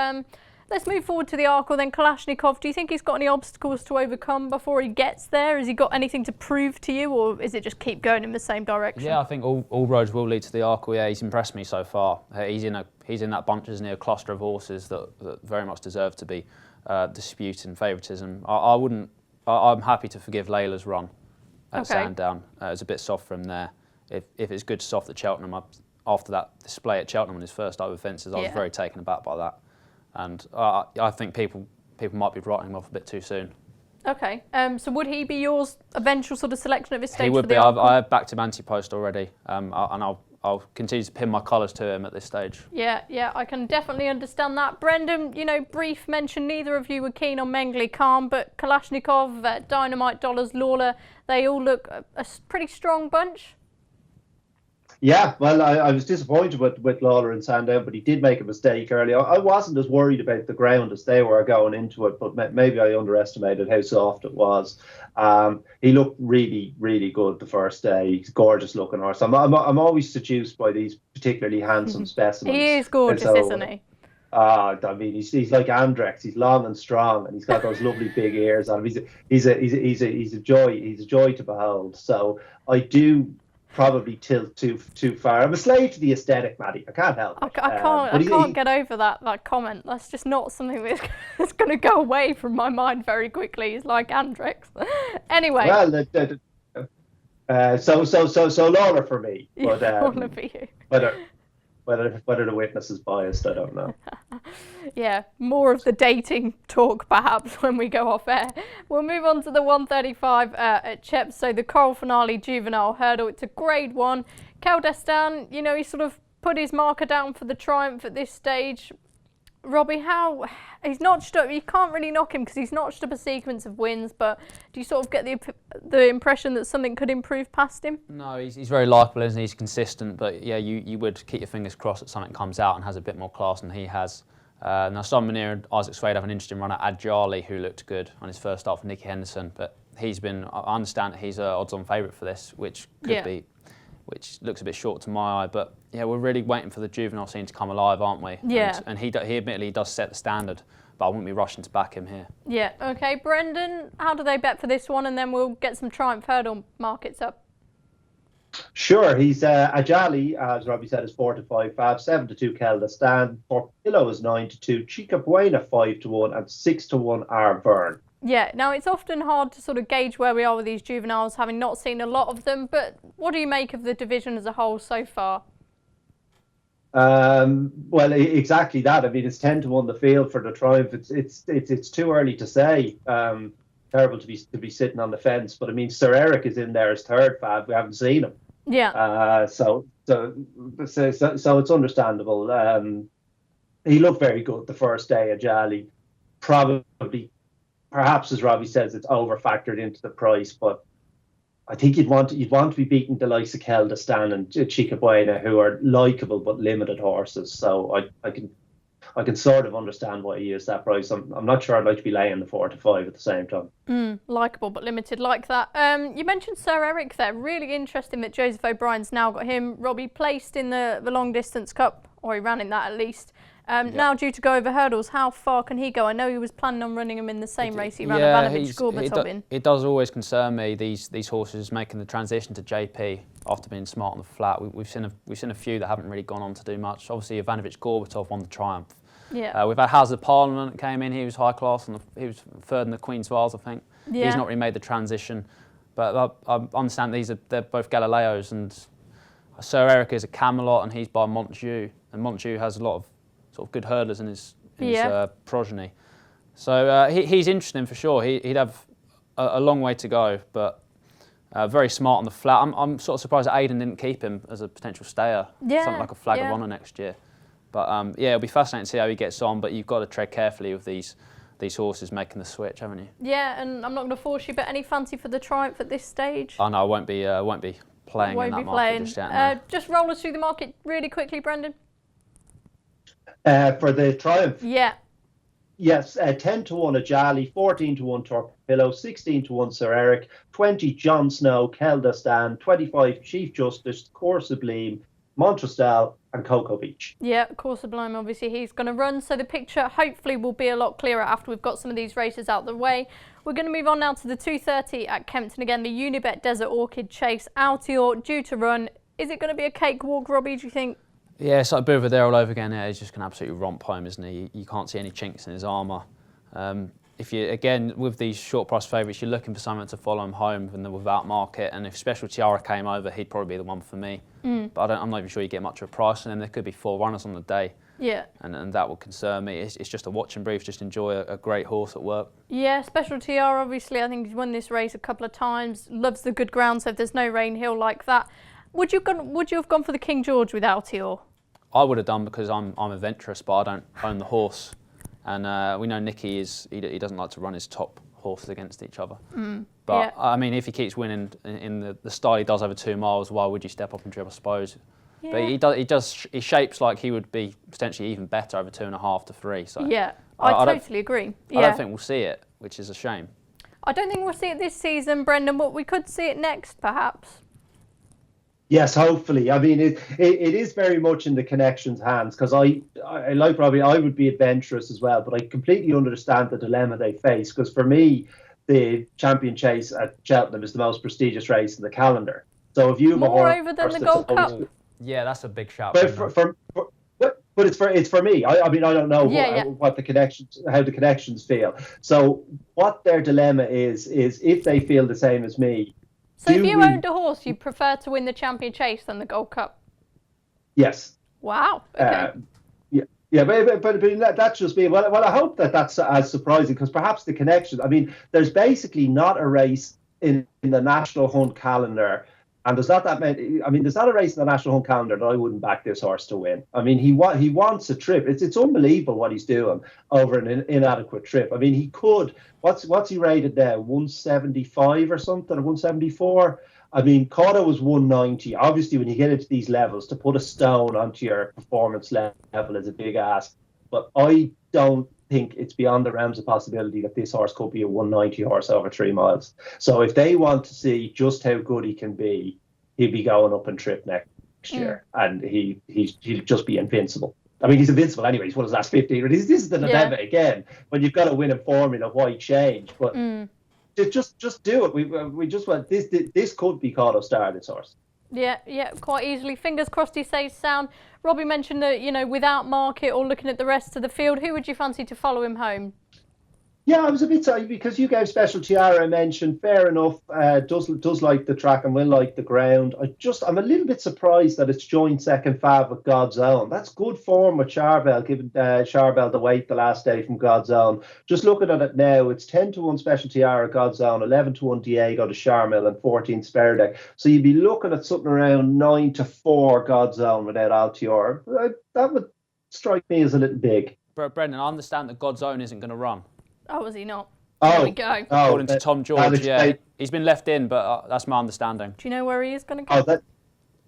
let's move forward to the Arkle then. Kalashnikov, do you think he's got any obstacles to overcome before he gets there? Has he got anything to prove to you, or is it just keep going in the same direction? Yeah, I think all roads will lead to the Arkle. Yeah, he's impressed me so far. He's in that bunch, isn't he? A cluster of horses that very much deserve to be disputed in favouritism. I'm happy to forgive Layla's run at Sandown. It was a bit soft from there. If it's good soft at Cheltenham, after that display at Cheltenham on his first over fences, I was very taken aback by that. And I think people might be writing him off a bit too soon. Okay, so would he be yours eventual sort of selection at this stage? He would be. I have backed him anti-post already, and I'll continue to pin my colours to him at this stage. Yeah, I can definitely understand that. Brendan, brief mention, neither of you were keen on Mengley Khan, but Kalashnikov, Dynamite Dollars, Lawler, they all look a pretty strong bunch. Yeah, well, I was disappointed with Lawler and Sandown, but he did make a mistake early. I wasn't as worried about the ground as they were going into it, but maybe I underestimated how soft it was. He looked really, really good the first day. He's a gorgeous looking horse. I'm always seduced by these particularly handsome specimens. He is gorgeous, isn't he? I mean, he's like Andrex. He's long and strong, and he's got those lovely big ears on him. He's a joy. He's a joy to behold. So I do probably tilt too far. I'm a slave to the aesthetic, Maddie. I can't help it. I can't get over that comment. That's just not something that's going to go away from my mind very quickly. He's like Andrex. Anyway. Well, so Laura for me. But Laura for you. Whether the witness is biased, I don't know. Yeah, more of the dating talk perhaps when we go off air. We'll move on to the 135 at Chep. So the Coral Finale Juvenile Hurdle. It's a Grade 1. Keldestan, he sort of put his marker down for the triumph at this stage. Robbie, how he's notched up? You can't really knock him because he's notched up a sequence of wins, but do you sort of get the impression that something could improve past him? No, he's very likeable, isn't he? He's consistent, but yeah, you would keep your fingers crossed that something comes out and has a bit more class than he has. Now, Simon Munir and Isaac Swade have an interesting runner, Adjali, who looked good on his first start for Nicky Henderson, but I understand that he's an odds-on favourite for this, which looks a bit short to my eye, but yeah, we're really waiting for the juvenile scene to come alive, aren't we? Yeah. And he admittedly does set the standard, but I wouldn't be rushing to back him here. Yeah, okay. Brendan, how do they bet for this one? And then we'll get some Triumph Hurdle markets up. Sure, he's Ajali, as Robbie said, is 4-5 Fab, 7-2 Kelda Stan, Portillo is 9-2, Chica Buena 5-1, and 6-1 Arvern. Yeah, now it's often hard to sort of gauge where we are with these juveniles, having not seen a lot of them, but what do you make of the division as a whole so far? Well, exactly that. I mean, it's 10-1 the field for the Triumph. It's too early to say. Terrible to be sitting on the fence, but I mean, Sir Eric is in there as third Fab. We haven't seen him. Yeah. So it's understandable. He looked very good the first day. Ajali, probably, perhaps as Robbie says, it's over factored into the price, but I think you'd want to be beating the likes of Kelda Stan and Chica Buena, who are likeable but limited horses. So I can sort of understand why he used that price. I'm not sure I'd like to be laying the 4-5 at the same time. Likeable but limited, like that. You mentioned Sir Eric there. Really interesting that Joseph O'Brien's now got him. Robbie placed in the long distance cup, or he ran in that at least. Now due to go over hurdles, how far can he go? I know he was planning on running him in the same race he ran Ivanovic Gorbatov in. It does always concern me, these horses making the transition to JP after being smart on the flat. We've seen a few that haven't really gone on to do much. Obviously Ivanovic Gorbatov won the Triumph. Yeah. We've had Hazard Parliament that came in. He was high class, and he was third in the Queen's Vase, I think. Yeah. He's not really made the transition, but I understand they're both Galileos, and Sir Eric is a Camelot, and he's by Montjeu, and Montjeu has a lot of sort of good hurdlers in his progeny. So he's interesting for sure. He'd have a long way to go, but very smart on the flat. I'm sort of surprised that Aidan didn't keep him as a potential stayer, something like a flag of honour next year. But it'll be fascinating to see how he gets on. But you've got to tread carefully with these horses making the switch, haven't you? Yeah, and I'm not going to force you, but any fancy for the Triumph at this stage? Oh no, I won't be playing in that market just yet. No. Just roll us through the market really quickly, Brendan. For the Triumph? Yeah. Yes, 10-1 Ajali, 14-1 Torpillo, 16-1 Sir Eric, 20 John Snow, Kelda Stan, 25 Chief Justice, Cours Sublime, Montrestel and Cocoa Beach. Yeah, Cours Sublime, obviously he's going to run, so the picture hopefully will be a lot clearer after we've got some of these races out the way. We're going to move on now to the 2:30 at Kempton again, the Unibet Desert Orchid Chase. Altior due to run. Is it going to be a cakewalk, Robbie, do you think? Yeah, it's like Belvedere all over again. Yeah, he's just going to absolutely romp home, isn't he? You can't see any chinks in his armour. If you, again, with these short price favourites, you're looking for someone to follow him home in the without market, and if Special Tiara came over, he'd probably be the one for me. But I'm not even sure you get much of a price, and then there could be 4 runners on the day. Yeah. And that would concern me. It's just a watch and brief, just enjoy a great horse at work. Yeah, Special TR, obviously, I think he's won this race a couple of times, loves the good ground, so if there's no rain, he'll like that. Would you have gone for the King George with Altior? I would have done, because I'm adventurous, but I don't own the horse. And we know Nicky he doesn't like to run his top horses against each other. But I mean, if he keeps winning in the style he does over 2 miles, why would you step up and trip, I suppose? Yeah. But he shapes like he would be potentially even better over 2.5 to 3. So yeah, I totally agree. Yeah. I don't think we'll see it, which is a shame. I don't think we'll see it this season, Brendan, but we could see it next, perhaps. Yes, hopefully. I mean, it is very much in the connection's hands, because I like Robbie, I would be adventurous as well, but I completely understand the dilemma they face, because for me, the Champion Chase at Cheltenham is the most prestigious race in the calendar. So if you have more over than the Gold Cup. Yeah, that's a big shout. But it's for me. I mean, I don't know what the connections, how the connections feel. So what their dilemma is if they feel the same as me. So if you owned a horse, you'd prefer to win the Champion Chase than the Gold Cup? Yes. Wow. Okay. But that's just me. Well, I hope that's as surprising, because perhaps the connections. I mean, there's basically not a race in the National Hunt calendar, and there's not that many. I mean, there's not a race in the National Hunt calendar that I wouldn't back this horse to win. I mean, he wants a trip. It's unbelievable what he's doing over an inadequate trip. I mean, he could. What's he rated now? 175 or something, or 174. I mean, Cotto was 190. Obviously, when you get into these levels, to put a stone onto your performance level is a big ask. But I don't think it's beyond the realms of possibility that this horse could be a 190 horse over 3 miles. So if they want to see just how good he can be, he'll be going up and trip next year, and he'll just be invincible. I mean, he's invincible anyway. He's won his last 15. This is the dilemma again. When you've got to win in formula, why change? But just do it. We just want this could be Cotto Star, this horse. Yeah, quite easily. Fingers crossed he stays sound. Robbie mentioned that, without market or looking at the rest of the field, who would you fancy to follow him home? Yeah, I was a bit sorry because you gave Special Tiara a mention. Fair enough. Does like the track and will like the ground. I'm a little bit surprised that it's joined second fav with God's Own. That's good form with Charbel, giving Charbel the weight the last day from God's Own. Just looking at it now, it's 10-1 Special Tiara, God's Own, 11-1 Diego to Charmel, and 14 Sperdek. So you'd be looking at something around 9-4 God's Own without Altior. That would strike me as a little big. Brendan, I understand that God's Own isn't going to run. Oh, is he not? There we go. According to Tom George, yeah. He's been left in, but that's my understanding. Do you know where he is going to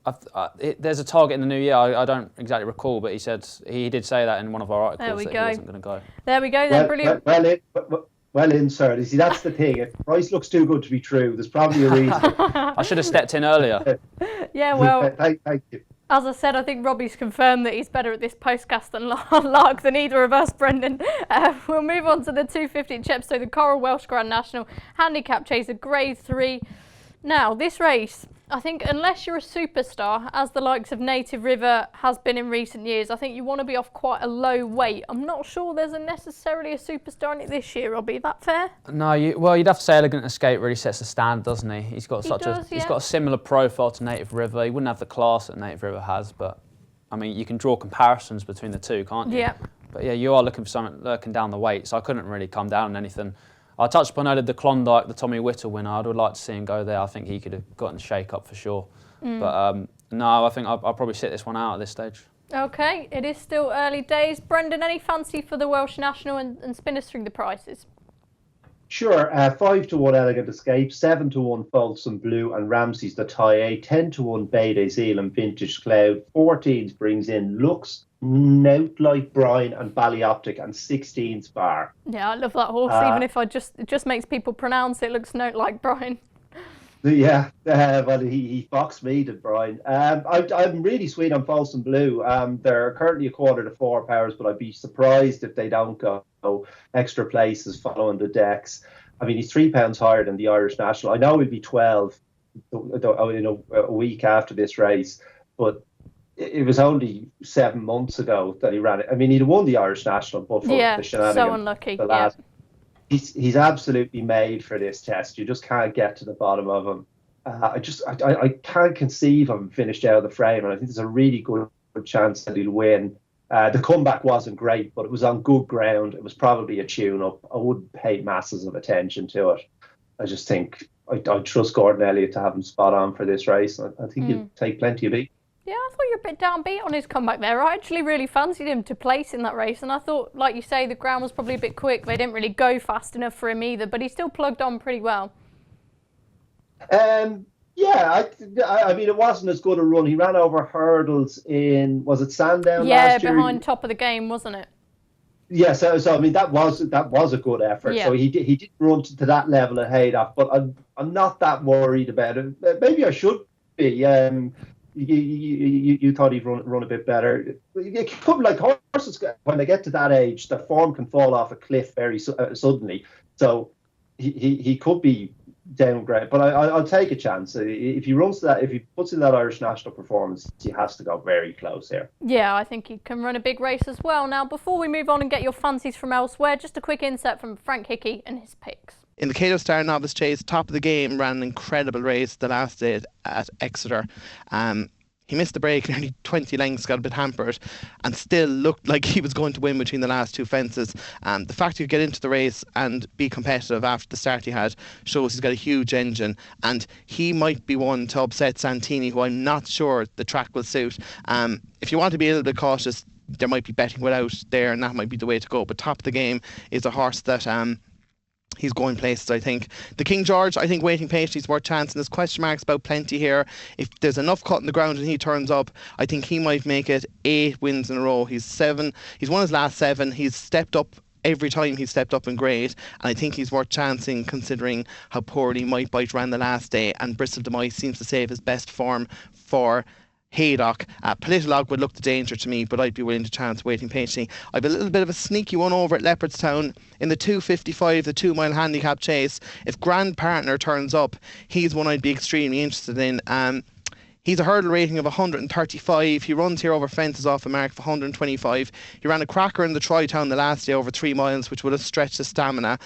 go? There's a target in the new year. I don't exactly recall, but he did say that in one of our articles there we that go. He wasn't going to go. There we go then, brilliant. Well in, sir. You see, that's the thing. If the price looks too good to be true, there's probably a reason. I should have stepped in earlier. Yeah, well... Thank you. As I said, I think Robbie's confirmed that he's better at this postcast than Lark than either of us, Brendan. We'll move on to the 250 Chepstow, so the Coral Welsh Grand National Handicap Chaser Grade 3. Now, this race, I think unless you're a superstar, as the likes of Native River has been in recent years, I think you want to be off quite a low weight. I'm not sure there's necessarily a superstar in it this year, Robbie. Is that fair? No, you'd have to say Elegant Escape really sets the standard, doesn't he? He's got he's got a similar profile to Native River. He wouldn't have the class that Native River has, but I mean, you can draw comparisons between the two, can't you? Yeah. But yeah, you are looking for something lurking down the weight, so I couldn't really come down on anything. I touched upon earlier the Klondike, the Tommy Whittle winner. I would like to see him go there. I think he could have gotten shake-up for sure. But no, I think I'll probably sit this one out at this stage. OK, it is still early days. Brendan, any fancy for the Welsh National and spin us through the prices? Sure. 5-1 Elegant Escape, 7-1 Folsom Blue and Ramsey's the tie 10-1 Bay Day Seal and Vintage Cloud. 14s brings in Lux, Nout Like Brian and Ballyoptic, and 16s Bar. Yeah, I love that horse, even if it just makes people pronounce it. Looks Nout Like Brian. Yeah, well, he boxed me, did Brian. I'm really sweet on Folsom Blue. They're currently 1/4 powers, but I'd be surprised if they don't go extra places following the decks. I mean, he's £3 higher than the Irish National. I know he'll be 12 a week after this race, but it was only 7 months ago that he ran it. I mean, he'd have won the Irish National, but for the shenanigans. So unlucky. He's absolutely made for this test. You just can't get to the bottom of him. I can't conceive of him finished out of the frame, and I think there's a really good chance that he'll win. The comeback wasn't great, but it was on good ground. It was probably a tune-up. I wouldn't pay masses of attention to it. I just think I trust Gordon Elliott to have him spot on for this race. I think he'll take plenty of beat. Yeah, I thought you were a bit downbeat on his comeback there. I actually really fancied him to place in that race, and I thought, like you say, the ground was probably a bit quick. They didn't really go fast enough for him either, but he still plugged on pretty well. Yeah, I mean, it wasn't as good a run. He ran over hurdles in, was it Sandown last year? Yeah, behind top of the game, wasn't it? Yeah, so I mean, that was a good effort. Yeah. So he did run to that level at Haydock, but I'm not that worried about it. Maybe I should be. You thought he'd run a bit better. It could, like horses, when they get to that age, their form can fall off a cliff very suddenly. So he could be downgrade, but I'll take a chance. If he runs that, if he puts in that Irish National performance, he has to go very close here. Yeah, I think he can run a big race as well. Now, before we move on and get your fancies from elsewhere, just a quick insert from Frank Hickey and his picks. In the Cato Star Novice Chase, top of the game, ran an incredible race the last day at Exeter. He missed the break, nearly 20 lengths, got a bit hampered, and still looked like he was going to win between the last two fences. The fact he could get into the race and be competitive after the start he had shows he's got a huge engine, and he might be one to upset Santini, who I'm not sure the track will suit. If you want to be a little bit cautious, there might be betting without there, and that might be the way to go. But top of the game is a horse that he's going places, I think. The King George, I think waiting patiently is worth chance, and there's question marks about plenty here. If there's enough cut in the ground and he turns up, I think he might make it 8 wins in a row. He's won his last 7. He's stepped up every time he's stepped up in grade, and I think he's worth chancing considering how poorly Might Bite ran the last day, and Bristol de Mice seems to save his best form for Haydock. Politolog would look the danger to me, but I'd be willing to chance waiting patiently. I've a little bit of a sneaky one over at Leopardstown in the 2:55, the 2 mile handicap chase. If Grand Partner turns up, he's one I'd be extremely interested in. He's a hurdle rating of 135. He runs here over fences off a mark of 125. He ran a cracker in the Tri-Town the last day over 3 miles, which would have stretched his stamina.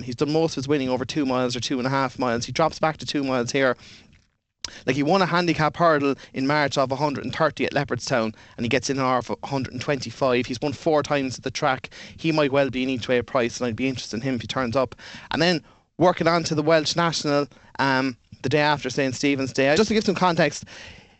He's done most of his winning over 2 miles or 2.5 miles. He drops back to 2 miles here. Like, he won a handicap hurdle in March of 130 at Leopardstown, and he gets in an hour of 125. He's won 4 times at the track. He might well be an each way price, and I'd be interested in him if he turns up. And then working on to the Welsh National, the day after St. Stephen's Day. Just to give some context,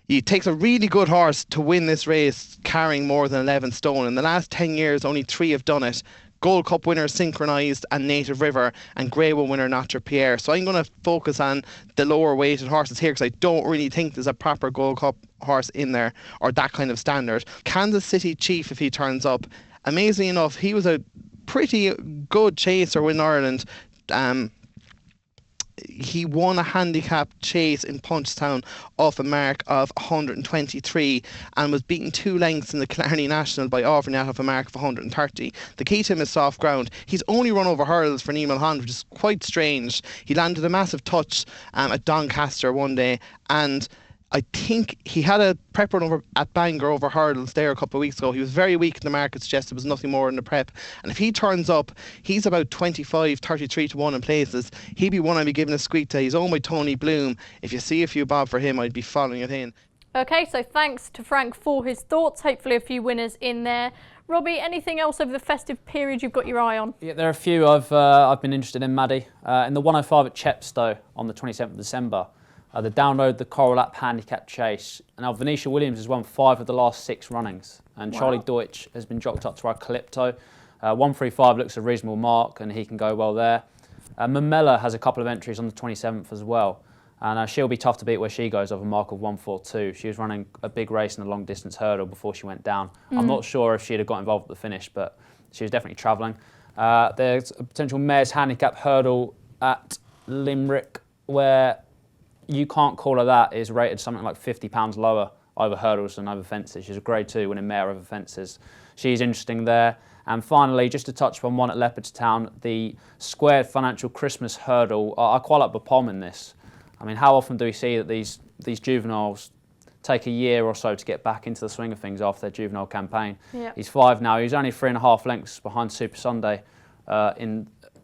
it takes a really good horse to win this race carrying more than 11 stone. In the last 10 years, only 3 have done it. Gold Cup winner Synchronised and Native River, and Grey One winner Notre Pierre. So I'm going to focus on the lower weighted horses here, because I don't really think there's a proper Gold Cup horse in there, or that kind of standard. Kansas City Chief, if he turns up, amazingly enough, he was a pretty good chaser in Ireland. He won a handicap chase in Punchestown off a mark of 123 and was beaten 2 lengths in the Killarney National by Auvergnat off a mark of 130. The key to him is soft ground. He's only run over hurdles for Neil Mulholland, which is quite strange. He landed a massive touch at Doncaster one day, and I think he had a prep run over at Bangor over hurdles there a couple of weeks ago. He was very weak in the market, suggested it was nothing more in the prep. And if he turns up, he's about 25, 33 to 1 in places. He'd be one I'd be giving a squeak to. He's owned by Tony Bloom. If you see a few bob for him, I'd be following it in. Okay, so thanks to Frank for his thoughts. Hopefully a few winners in there. Robbie, anything else over the festive period you've got your eye on? Yeah, there are a few I've been interested in, Maddie. In the 105 at Chepstow on the 27th of December, they download the Coral App Handicap Chase. Now, Venetia Williams has won 5 of the last 6 runnings, and Wow. Charlie Deutsch has been jocked up to our Calypto. 135 looks a reasonable mark, and he can go well there. Mamela has a couple of entries on the 27th as well, and she'll be tough to beat where she goes of a mark of 142. She was running a big race in a long distance hurdle before she went down. I'm not sure if she'd have got involved at the finish, but she was definitely travelling. There's a potential mare's handicap hurdle at Limerick where You Can't Call Her That is rated something like £50 lower over hurdles than over fences. She's a grade 2 winning mare over fences. She's interesting there. And finally, just to touch upon one at Leopardstown, the squared financial Christmas hurdle. I quite like Bapom in this. I mean, how often do we see that these juveniles take a year or so to get back into the swing of things after their juvenile campaign? Yeah. He's 5 now. He's only 3.5 lengths behind Super Sunday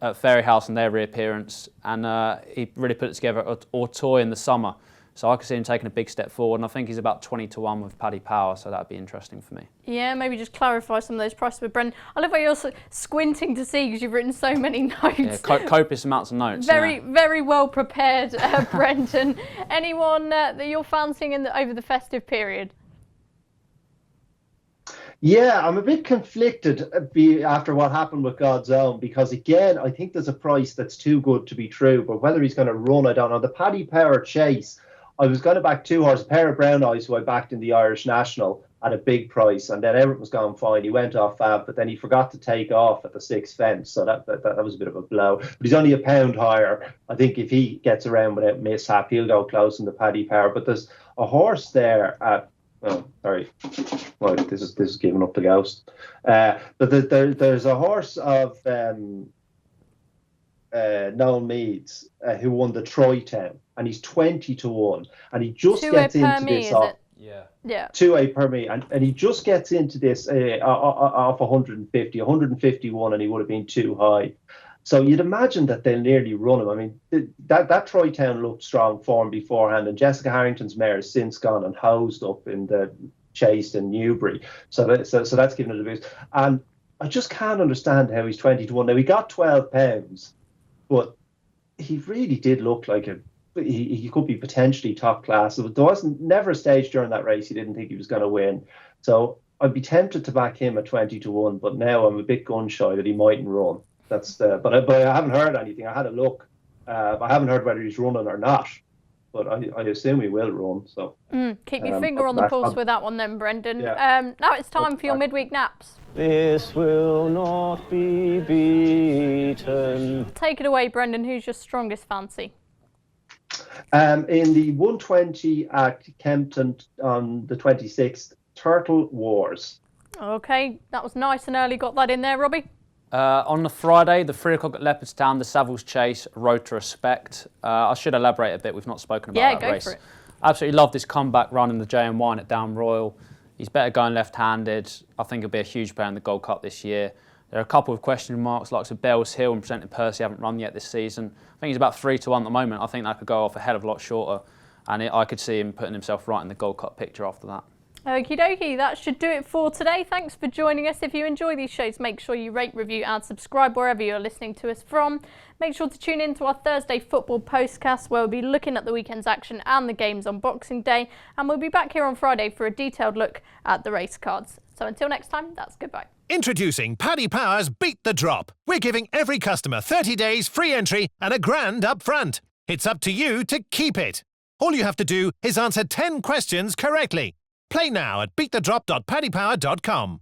at Fairyhouse in their reappearance, and he really put it together at Auteuil in the summer. So I could see him taking a big step forward, and I think he's about 20 to 1 with Paddy Power, so that'd be interesting for me. Yeah, maybe just clarify some of those prices with Brendan. I love how you're also squinting to see because you've written so many notes. Yeah, copious amounts of notes. Very well prepared, Brendan. Anyone that you're fancying over the festive period? Yeah, I'm a bit conflicted after what happened with God's Own, because again, I think there's a price that's too good to be true, but whether he's going to run, I don't know. The Paddy Power Chase, I was going to back 2 horses, a pair of Brown Eyes, who I backed in the Irish National at a big price, and then everything was going fine. He went off fab, but then he forgot to take off at the 6th fence, so that was a bit of a blow. But he's only £1 higher. I think if he gets around without mishap, he'll go close in the Paddy Power. But there's a horse there at oh, sorry. Well, this is giving up the ghost. But there's a horse of Noel Meads who won the Tri-Town, and he's 20 to 1, and he just gets into this off. Yeah. 2A per me, and he just gets into this off 150, 151, and he would have been too high. So you'd imagine that they'll nearly run him. I mean, that Tri-Town looked strong form beforehand, and Jessica Harrington's mare has since gone and hosed up in the chase in Newbury. So that's given it a boost. And I just can't understand how he's 20 to 1. Now, he got £12, but he really did look like he could be potentially top class. There wasn't never a stage during that race he didn't think he was going to win. So I'd be tempted to back him at 20 to 1, but now I'm a bit gun shy that he mightn't run. That's but I haven't heard anything. I had a look. I haven't heard whether he's running or not, but I assume he will run. So keep your finger on the pulse with that one then, Brendan. Yeah. Now it's time for your midweek naps. This will not be beaten. Take it away, Brendan. Who's your strongest fancy? In the 120 at Kempton on the 26th, Turtle Wars. Okay, that was nice and early. Got that in there, Robbie? On the Friday, the 3 o'clock at Leopardstown, the Savills Chase, Road to Respect. I should elaborate a bit. We've not spoken about that race. Yeah, go for Absolutely love this comeback run in the JM1 at Down Royal. He's better going left-handed. I think he'll be a huge player in the Gold Cup this year. There are a couple of question marks, like Bells Hill and Presenting Percy haven't run yet this season. I think he's about 3-1 at the moment. I think that could go off a hell of a lot shorter. And I could see him putting himself right in the Gold Cup picture after that. Okie dokie, that should do it for today. Thanks for joining us. If you enjoy these shows, make sure you rate, review and subscribe wherever you're listening to us from. Make sure to tune in to our Thursday football postcast, where we'll be looking at the weekend's action and the games on Boxing Day. And we'll be back here on Friday for a detailed look at the race cards. So until next time, that's goodbye. Introducing Paddy Power's Beat the Drop. We're giving every customer 30 days free entry and £1,000 up front. It's up to you to keep it. All you have to do is answer 10 questions correctly. Play now at beatthedrop.paddypower.com.